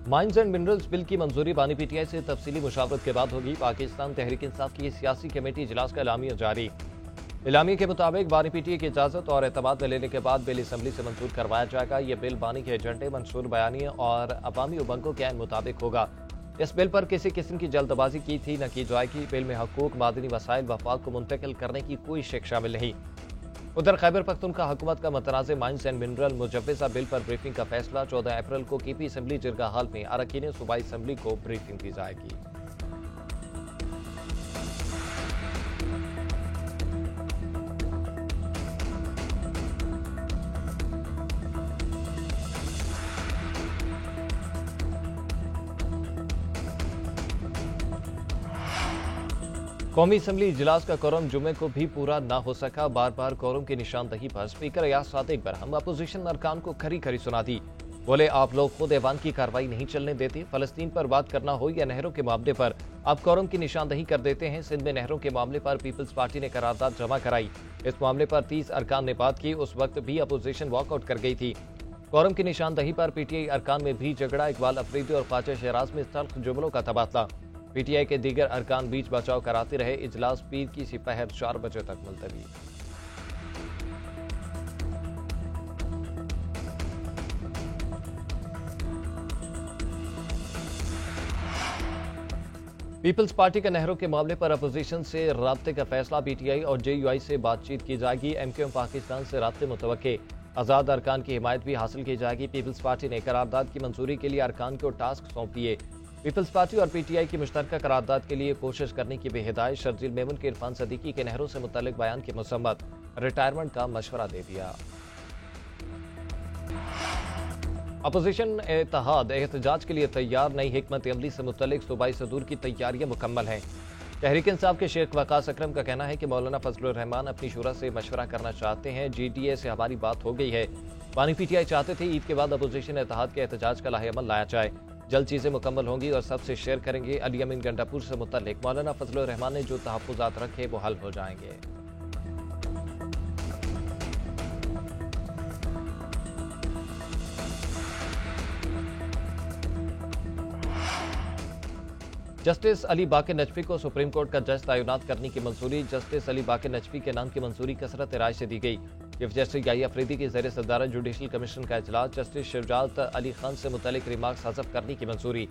Mines and minerals bill की मंजूरी बानी पीटीआई से तफसीली मुशावरत के बाद होगी। पाकिस्तान तहरीक इंसाफ की सियासी कमेटी इजलास का एलामिया जारी। एलामिया के मुताबिक बानी पीटीआई की इजाजत और एतमाद में लेने के बाद बिल असम्बली से मंजूर करवाया जाएगा। यह बिल बानी के एजेंडे, मंशूर बयानियों और अवामी उमंगों के मुताबिक होगा। इस बिल पर किसी किस्म की जल्दबाजी की थी न की जाएगी। बिल में हकूक, मादनी वसाइल, वफाक को मुंतकिल करने की कोई शेक शामिल नहीं। उधर खैबर पख्तूनख्वा हुकूमत का मतनाज़ माइंस एंड मिनरल मुजव्वज़ा बिल पर ब्रीफिंग का फैसला 14 अप्रैल को केपी असम्बली जिरगा हाल में अरकान सूबाई असम्बली को ब्रीफिंग दी जाएगी। कौमी असम्बली इजलास का कोरम जुमे को भी पूरा न हो सका। बार बार कोरम की निशानदही पर स्पीकर अयाज सादिक बरहम अपोजिशन अरकान को खरी खरी सुना दी। बोले, आप लोग खुद ऐवान की कार्रवाई नहीं चलने देते। फलस्तीन पर बात करना हो या नहरों के मामले पर आप कोरम की निशानदही कर देते हैं। सिंध में नहरों के मामले पर पीपल्स पार्टी ने करारदाद जमा कराई। इस मामले पर 30 अरकान ने बात की। उस वक्त भी अपोजिशन वॉकआउट कर गई थी। कोरम की निशानदही पर पीटीआई अरकान में भी झगड़ा। इकबाल अफरीदी और ख्वाजा शहराज में तल्ख जुमलों का तबादला। पीटीआई के दीगर अरकान बीच बचाव कराते रहे। इजलास पीर की सिपहर 4 बजे तक मुलतवी। पीपल्स पार्टी के नहरों के मामले पर अपोजिशन से राब्ते का फैसला। पीटीआई और जेयूआई से बातचीत की जाएगी। एमक्यूएम पाकिस्तान से राब्ते मुतवक्के। आज़ाद अरकान की हिमायत भी हासिल की जाएगी। पीपल्स पार्टी ने करारदाद की मंजूरी के लिए अरकान को टास्क सौंप दिए। पीपल्स पार्टी और पीटीआई की मुश्तरका करारदाद के लिए कोशिश करने की भी हिदायत। शर्जील मेमन के इरफान सदीकी के नहरों से मुतल्लिक बयान की मसम्मत। रिटायरमेंट का मशवरा दे दिया। अपोजिशन इत्तेहाद एहतजाज के लिए तैयार। नई हिकमत अमली से मुतल्लिक सूबाई सदूर की तैयारियां मुकम्मल हैं। तहरीक इंसाफ के शेख वकास अकरम का कहना है कि मौलाना फजलुर रहमान अपनी शुरा से मशवरा करना चाहते हैं। जीटीए से हमारी बात हो गई है। बानी पीटीआई चाहते थे ईद के बाद अपोजिशन इत्तेहाद के एहतजाज का लाहेअमल लाया जाए। जल्द चीजें मुकम्मल होंगी और सबसे शेयर करेंगे। अली अमीन गंडापुर से मुतल्लिक मौलाना फजलुर रहमान ने जो तहफ्फुज़ात रखे वो हल हो जाएंगे। जस्टिस अली बाकर नजफी को सुप्रीम कोर्ट का जज तैनात करने की मंजूरी। जस्टिस अली बाकर नजफी के नाम की मंजूरी कसरत राय से दी गई। चीफ जस्टिस याही अफरीदी की ज़ेर सदारत जुडिशल कमीशन का इजलास। जस्टिस शुजात अली खान से मुतल्लिक रिमार्क्स हज़फ करने की मंजूरी।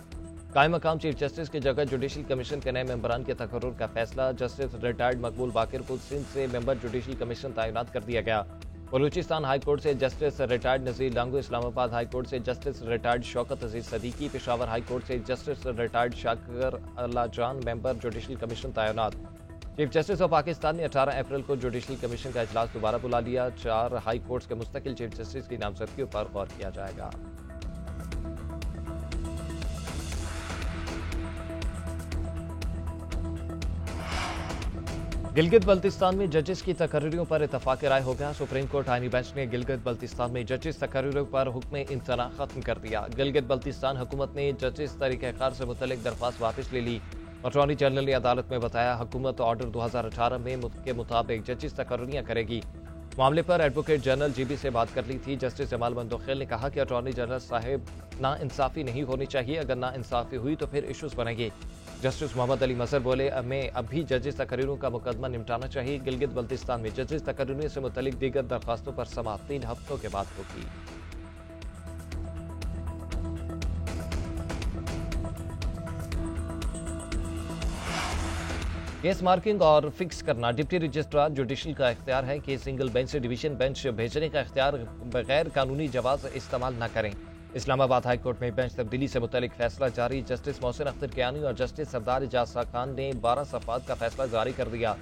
कायम मकाम चीफ जस्टिस की जगह जुडिशल कमीशन के नए मेंबरान के तकर्रुर का फैसला। जस्टिस रिटायर्ड मकबूल बाकर को सिंध से मेंबर जुडिशल कमीशन तैनात कर दिया गया। बलूचिस्तान हाई कोर्ट से जस्टिस रिटायर्ड नज़ीर लांगो। इस्लामाबाद हाई कोर्ट से जस्टिस रिटायर्ड शौकत अजीज सदीकी। पेशावर हाई कोर्ट से जस्टिस रिटायर्ड शाकर अल्लाह जान मेंबर जुडिशल कमीशन तैनात। चीफ जस्टिस ऑफ पाकिस्तान ने 18 अप्रैल को जुडिशल कमीशन का इजलास दोबारा बुला लिया। 4 हाई कोर्ट्स के मुस्तकिल चीफ जस्टिस की नामजदगियों पर गौर किया जाएगा। गिलगित बल्तिस्तान में जजेस की तकर्रियों पर इतफाक राय हो गया। सुप्रीम कोर्ट आईनी बेंच ने गिलगित बल्तिस्तान में जजेस तकर्रियों पर हुक्म इंतना खत्म कर दिया। गिलगित बल्तिस्तान हुकूमत ने जजेस तरीक़ाकार से मुतल्लिक दरख्वास्त वापस ले ली। अटॉर्नी जनरल ने अदालत में बताया, हुकूमत ऑर्डर 2018 में के मुताबिक जजेस तकर्रियां करेगी। मामले पर एडवोकेट जनरल जीबी से बात कर ली थी। जस्टिस जमाल मंदोखेल ने कहा कि अटॉर्नी जनरल साहिब ना इंसाफी नहीं होनी चाहिए। अगर ना इंसाफी हुई तो फिर इशूज बनेंगे। जस्टिस मोहम्मद अली मजहर बोले, हमें अभी जजेस तकरीरों का मुकदमा निपटाना चाहिए। गिलगित बल्तिस्तान में जजेस तकरीरों से मुतल्लिक दीगर दरख्वास्तों पर समाअत 3 हफ्तों के बाद होगी। केस मार्किंग और फिक्स करना डिप्टी रजिस्ट्रार जुडिशल का इख्तियार है कि सिंगल बेंच से डिवीजन बेंच भेजने का इख्तियार बगैर कानूनी जवाब इस्तेमाल न करें। इस्लामाबाद हाई कोर्ट में बेंच तब्दीली से मुतल्लिक फैसला जारी। जस्टिस मोहसिन अख्तर कियानी और जस्टिस सरदार एजाज खान ने 12 सफ़ात का फैसला जारी कर दिया।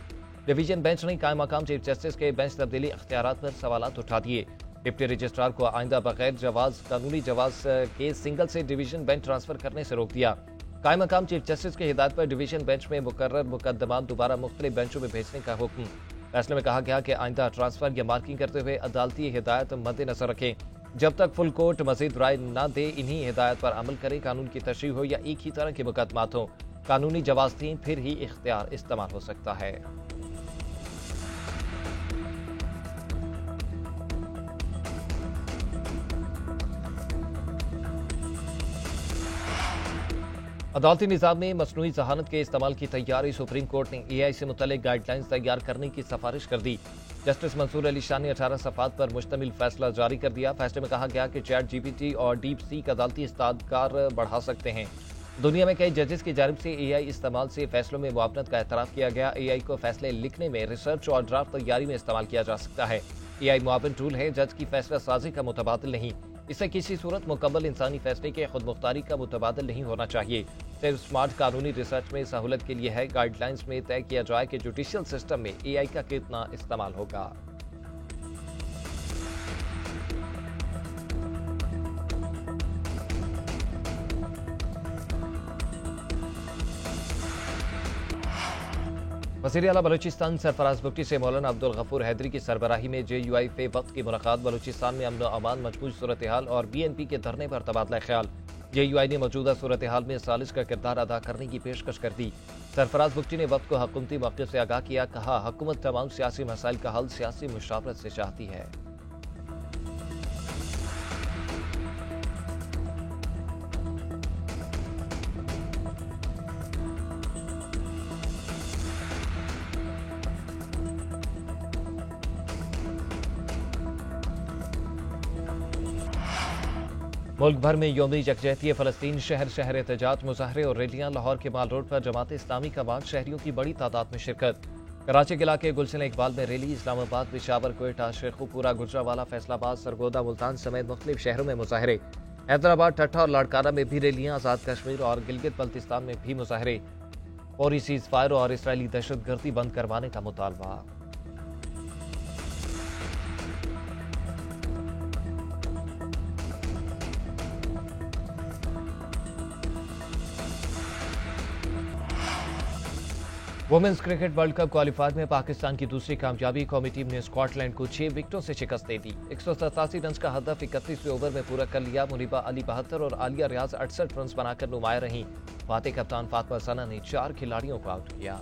डिवीजन बेंच ने कायम मकाम चीफ जस्टिस के बेंच तब्दीली इख्तियारात पर सवालात उठा दिए। डिप्टी रजिस्ट्रार को आइंदा बगैर जवाज कानूनी जवाज के सिंगल से डिवीजन बेंच ट्रांसफर करने से रोक दिया। कायम मकाम चीफ जस्टिस की हिदायत पर डिवीजन बेंच में मुकर्रर मुकदमात दोबारा मुख्तलिफ बेंचों में भेजने का हुक्म। फैसले में कहा गया कि आइंदा ट्रांसफर या मार्किंग करते हुए अदालती हिदायत मद्देनजर रखें। जब तक फुल कोर्ट मजीद राय न दे, इन्हीं हिदायत पर अमल करें। कानून की तशरीह हो या एक ही तरह के मुकदमात हो, कानूनी जवाज दें, फिर ही इख्तियार इस्तेमाल हो सकता है। अदालती निज़ाम में मसनूई जहानत के इस्तेमाल की तैयारी। सुप्रीम कोर्ट ने AI से मुतल्लिक गाइडलाइंस तैयार करने की सिफारिश कर दी। जस्टिस मंसूर अली शाह ने 18 सफ़ात पर मुश्तमिल फैसला जारी कर दिया। फैसले में कहा गया कि ChatGPT और DeepSeek अदालती इस्तादकार बढ़ा सकते हैं। दुनिया में कई जजेस की जानिब से AI इस्तेमाल से फैसलों में मुआवनत का एतराफ़ किया गया। AI को फैसले लिखने में, रिसर्च और ड्राफ्ट तैयारी में इस्तेमाल किया जा सकता है। AI मुआविन टूल है, जज की फैसला साजी का मुतबादिल नहीं। इससे किसी सूरत मुकम्मल इंसानी फैसले के खुद मुख्तारी का मुतबादिल नहीं होना चाहिए। सिर्फ स्मार्ट कानूनी रिसर्च में सहूलत के लिए है। गाइडलाइंस में तय किया जाए कि जुडिशियल सिस्टम में AI का कितना इस्तेमाल होगा। वज़ीर आला बलूचिस्तान सरफराज बुगटी से मौलाना अब्दुल गफूर हैदरी की सरबराही में JUI पे वक्त की मुलाकात। बलूचिस्तान में अमन व अमान, मजबूत सूरत हाल और BNP के धरने पर तबादला ख्याल। JUI ने मौजूदा सूरत हाल में सालिश का किरदार अदा करने की पेशकश कर दी। सरफराज बुगटी ने वक्त को हुकूमती मौक़िफ़ से आगाह किया। कहा, हुकूमत तमाम सियासी मसाइल का हल सियासी मुशावरत से चाहती है। मुल्क भर में यौमी यकजहती फ़लस्तीन, शहर शहर एहतजाज, मुजाहरे और रैलियां। लाहौर के माल रोड पर जमात इस्लामी का बाद शहरियों की बड़ी तादाद में शिरकत। कराची के इलाके गुलशन इकबाल में रैली। इस्लामाबाद, पेशावर, क्वेटा, शेखुपुरा, गुजरावाला, फैसलाबाद, सरगोदा, मुल्तान समेत मुख्तलिफ शहरों में मुजाहरे। हैदराबाद, ठट्ठा और लाड़काना में भी रैलियां। आज़ाद कश्मीर और गिलगित बल्तिस्तान में भी मुजाहरे। फौरी सीज फायर और इसराइली दहशतगर्दी बंद करवाने का मुतालबा। Women's cricket world cup qualifier में पाकिस्तान की दूसरी कामयाबी। कौमी टीम ने स्कॉटलैंड को 6 विकेटों से शिकस्त दे दी। 187 रन का हदफ 31वें ओवर में पूरा कर लिया। मुनीबा अली 72 और आलिया रियाज 68 रन बनाकर नुमाया रहीं। फाते कप्तान फातिमा सना ने 4 खिलाड़ियों को आउट किया।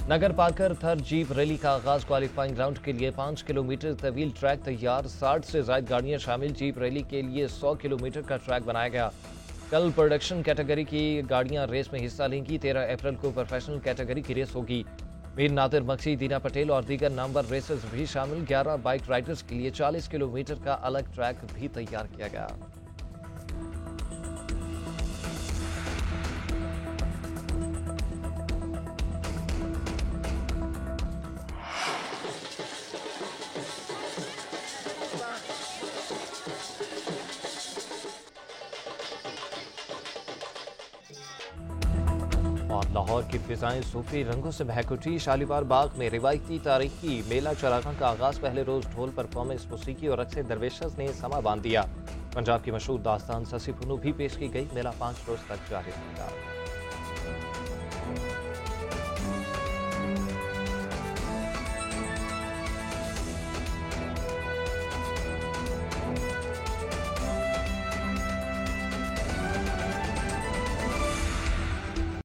नगर पाकर थर जीप रैली का आगाज। क्वालिफाइंग राउंड के लिए 5 किलोमीटर तवील ट्रैक तैयार। 60 से ज्यादा गाड़ियां शामिल। जीप रैली के लिए 100 किलोमीटर का ट्रैक बनाया गया। कल प्रोडक्शन कैटेगरी की गाड़ियां रेस में हिस्सा लेंगी। 13 अप्रैल को प्रोफेशनल कैटेगरी की रेस होगी। मीर नादिर मक्सी, दीना पटेल और दीगर नामवर रेसर्स भी शामिल। 11 बाइक राइडर्स के लिए 40 किलोमीटर का अलग ट्रैक भी तैयार किया गया। और लाहौर की फिजाएं सूफी रंगों से महक उठी। शालीमार बाग में रिवायती तारीखी मेला चरागाह का आगाज। पहले रोज ढोल परफॉर्मेंस, मौसीकी और रक्स दरवेशस ने समा बांध दिया। पंजाब की मशहूर दास्तान ससी पुनू भी पेश की गई। मेला 5 रोज तक जारी रहेगा।